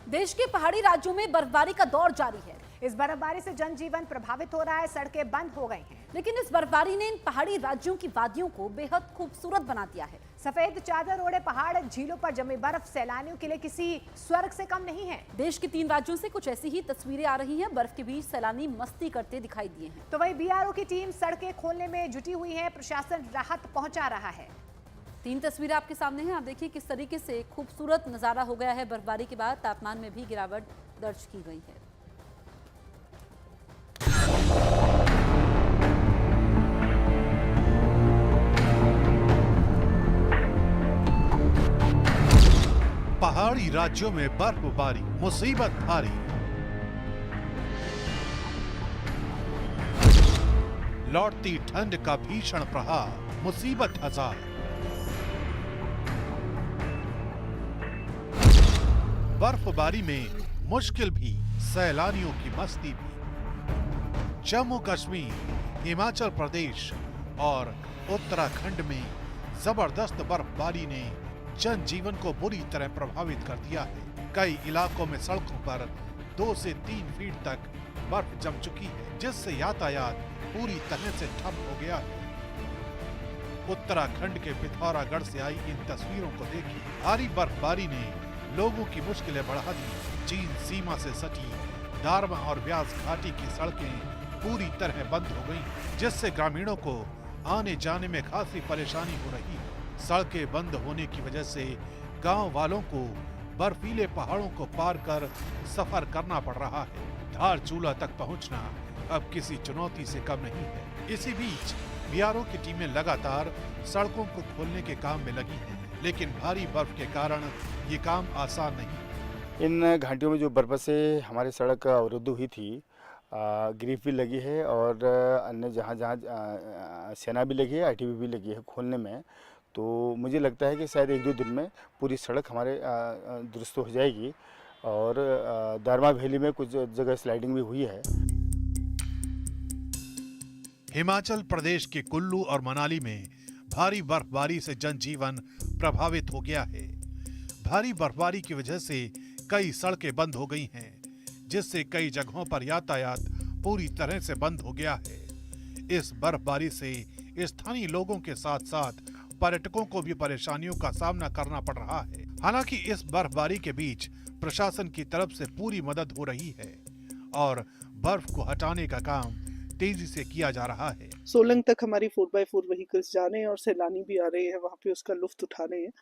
देश के पहाड़ी राज्यों में बर्फबारी का दौर जारी है। इस बर्फबारी से जनजीवन प्रभावित हो रहा है, सड़कें बंद हो गई हैं। लेकिन इस बर्फबारी ने इन पहाड़ी राज्यों की वादियों को बेहद खूबसूरत बना दिया है। सफेद चादर ओढ़े पहाड़, झीलों पर जमी बर्फ सैलानियों के लिए किसी स्वर्ग से कम नहीं है। देश के 3 राज्यों से कुछ ऐसी ही तस्वीरें आ रही हैं। बर्फ के बीच सैलानी मस्ती करते दिखाई दिए हैं। तो वही बीआरओ की टीम सड़कें खोलने में जुटी हुई है, प्रशासन राहत पहुंचा रहा है। 3 तस्वीरें आपके सामने हैं। आप देखिए किस तरीके से खूबसूरत नजारा हो गया है। बर्फबारी के बाद तापमान में भी गिरावट दर्ज की गई है। पहाड़ी राज्यों में बर्फबारी, मुसीबत भारी। लौटती ठंड का भीषण प्रहार, मुसीबत हजार। बर्फबारी में मुश्किल भी, सैलानियों की मस्ती भी। जम्मू कश्मीर, हिमाचल प्रदेश और उत्तराखंड में जबरदस्त बर्फबारी ने जनजीवन को बुरी तरह प्रभावित कर दिया है। कई इलाकों में सड़कों पर 2 से 3 फीट तक बर्फ जम चुकी है, जिससे यातायात पूरी तरह से ठप हो गया है। उत्तराखंड के पिथौरागढ़ से आई इन तस्वीरों को देखिए। भारी बर्फबारी ने लोगों की मुश्किलें बढ़ा दी। चीन सीमा से सटी दारमा और व्यास घाटी की सड़कें पूरी तरह बंद हो गई, जिससे ग्रामीणों को आने जाने में खासी परेशानी हो रही है। सड़कें बंद होने की वजह से गांव वालों को बर्फीले पहाड़ों को पार कर सफर करना पड़ रहा है। धारचूला तक पहुंचना अब किसी चुनौती से कम नहीं है। इसी बीच बीआरओ की टीमें लगातार सड़कों को खोलने के काम में लगी हैं, लेकिन भारी बर्फ के कारण ये काम आसान नहीं। इन घाटियों में जो बर्फ से हमारी सड़क अवरुद्ध हुई थी, ग्रिफ भी लगी है और अन्य जहाँ जहाँ सेना भी लगी है, आईटीबी भी लगी है खोलने में। तो मुझे लगता है कि शायद 1-2 दिन में पूरी सड़क हमारे दुरुस्त हो जाएगी। और दारमा वैली में कुछ जगह स्लाइडिंग भी हुई है। हिमाचल प्रदेश के कुल्लू और मनाली में भारी बर्फबारी से जनजीवन प्रभावित हो गया है। भारी बर्फबारी की वजह से कई सड़कें बंद हो गई हैं, जिससे कई जगहों पर यातायात पूरी तरह से बंद हो गया है। इस बर्फबारी से स्थानीय लोगों के साथ साथ पर्यटकों को भी परेशानियों का सामना करना पड़ रहा है। हालांकि इस बर्फबारी के बीच प्रशासन की तरफ से पूरी मदद हो रही है और बर्फ को हटाने का काम तेजी से किया जा रहा है। सोलंग तक हमारी 4x4 व्हीकल्स जा रहे हैं और सैलानी भी आ रहे हैं, वहाँ पे उसका लुत्फ उठा रहे हैं।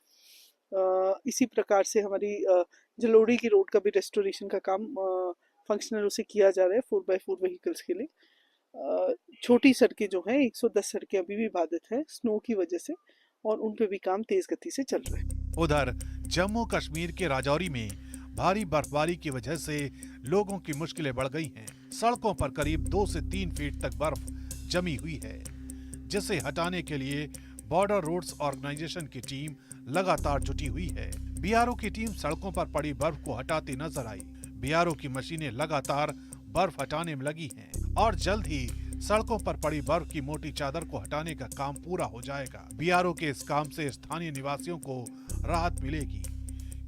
इसी प्रकार से हमारी जलोड़ी की रोड का भी रेस्टोरेशन का काम फंक्शनल उसे किया जा रहा है 4x4 व्हीकल्स के लिए। छोटी सड़कें जो हैं 110 सड़कें अभी भी बाधित हैं स्नो की वजह से, और उन पे भी काम तेज गति से चल रहा है। उधर जम्मू कश्मीर के राजौरी में भारी बर्फबारी की वजह से लोगों की मुश्किलें बढ़ गई हैं। सड़कों पर करीब 2 से 3 फीट तक बर्फ जमी हुई है, जिसे हटाने के लिए बॉर्डर रोड्स ऑर्गेनाइजेशन की टीम लगातार जुटी हुई है। बीआरओ की टीम सड़कों पर पड़ी बर्फ को हटाती नजर आई। बीआरओ की मशीनें लगातार बर्फ हटाने में लगी हैं और जल्द ही सड़कों पर पड़ी बर्फ की मोटी चादर को हटाने का काम पूरा हो जाएगा। बीआरओ के इस काम से स्थानीय निवासियों को राहत मिलेगी,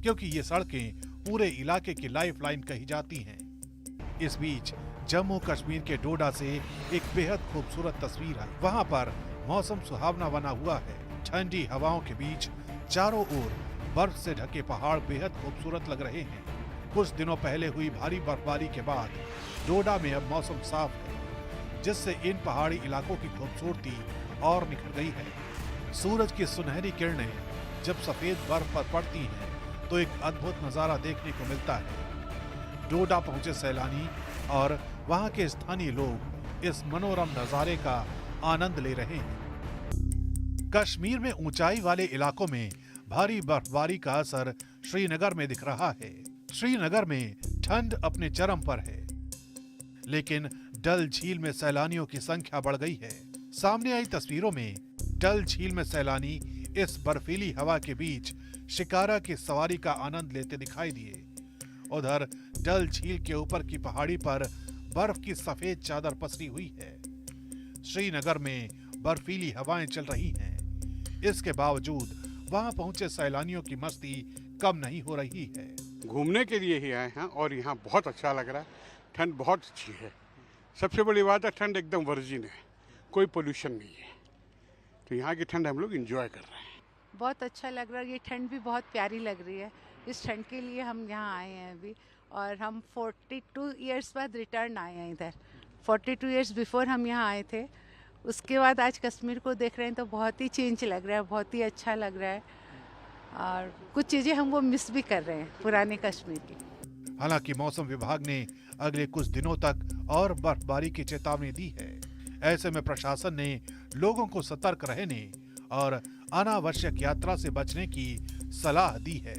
क्योंकि ये सड़कें पूरे इलाके की लाइफलाइन कही जाती हैं। इस बीच जम्मू कश्मीर के डोडा से एक बेहद खूबसूरत तस्वीर है। वहाँ पर मौसम सुहावना बना हुआ है। ठंडी हवाओं के बीच चारों ओर बर्फ से ढके पहाड़ बेहद खूबसूरत लग रहे हैं। कुछ दिनों पहले हुई भारी बर्फबारी के बाद डोडा में अब मौसम साफ है, जिससे इन पहाड़ी इलाकों की खूबसूरती और निखर गई है। सूरज की सुनहरी किरणें जब सफेद बर्फ पर पड़ती हैं तो एक अद्भुत नजारा देखने को मिलता है। डोडा पहुंचे सैलानी और वहां के स्थानीय लोग इस मनोरम नजारे का आनंद ले रहे हैं। कश्मीर में ऊंचाई वाले इलाकों में भारी बर्फबारी का असर श्रीनगर में दिख रहा है। श्रीनगर में ठंड अपने चरम पर है, लेकिन डल झील में सैलानियों की संख्या बढ़ गई है। सामने आई तस्वीरों में डल झील में सैलानी इस बर्फीली हवा के बीच शिकारा की सवारी का आनंद लेते दिखाई दिए। उधर डल झील के ऊपर की पहाड़ी पर बर्फ की सफेद चादर पसरी हुई है। श्रीनगर में बर्फीली हवाएं चल रही हैं। इसके बावजूद वहां पहुंचे सैलानियों की मस्ती कम नहीं हो रही है। घूमने के लिए ही आए हैं और यहाँ बहुत अच्छा लग रहा है। ठंड बहुत अच्छी है। सबसे बड़ी बात है ठंड एकदम वर्जिन है, कोई पोल्यूशन नहीं है, तो यहाँ की ठंड हम लोग एंजॉय कर रहे हैं। बहुत अच्छा लग रहा है। ये ठंड भी बहुत प्यारी लग रही है। इस ठंड के लिए हम यहाँ आए हैं अभी, और हम 42 इयर्स बाद रिटर्न आए हैं इधर। 42 इयर्स बिफोर हम यहाँ आए थे, उसके बाद आज कश्मीर को देख रहे हैं तो बहुत ही चेंज लग रहा है, बहुत ही अच्छा लग रहा है, और कुछ चीज़ें हम वो मिस भी कर रहे हैं पुराने कश्मीर की। हालांकि मौसम विभाग ने अगले कुछ दिनों तक और बर्फबारी की चेतावनी दी है। ऐसे में प्रशासन ने लोगों को सतर्क रहने और अनावश्यक यात्रा से बचने की सलाह दी है।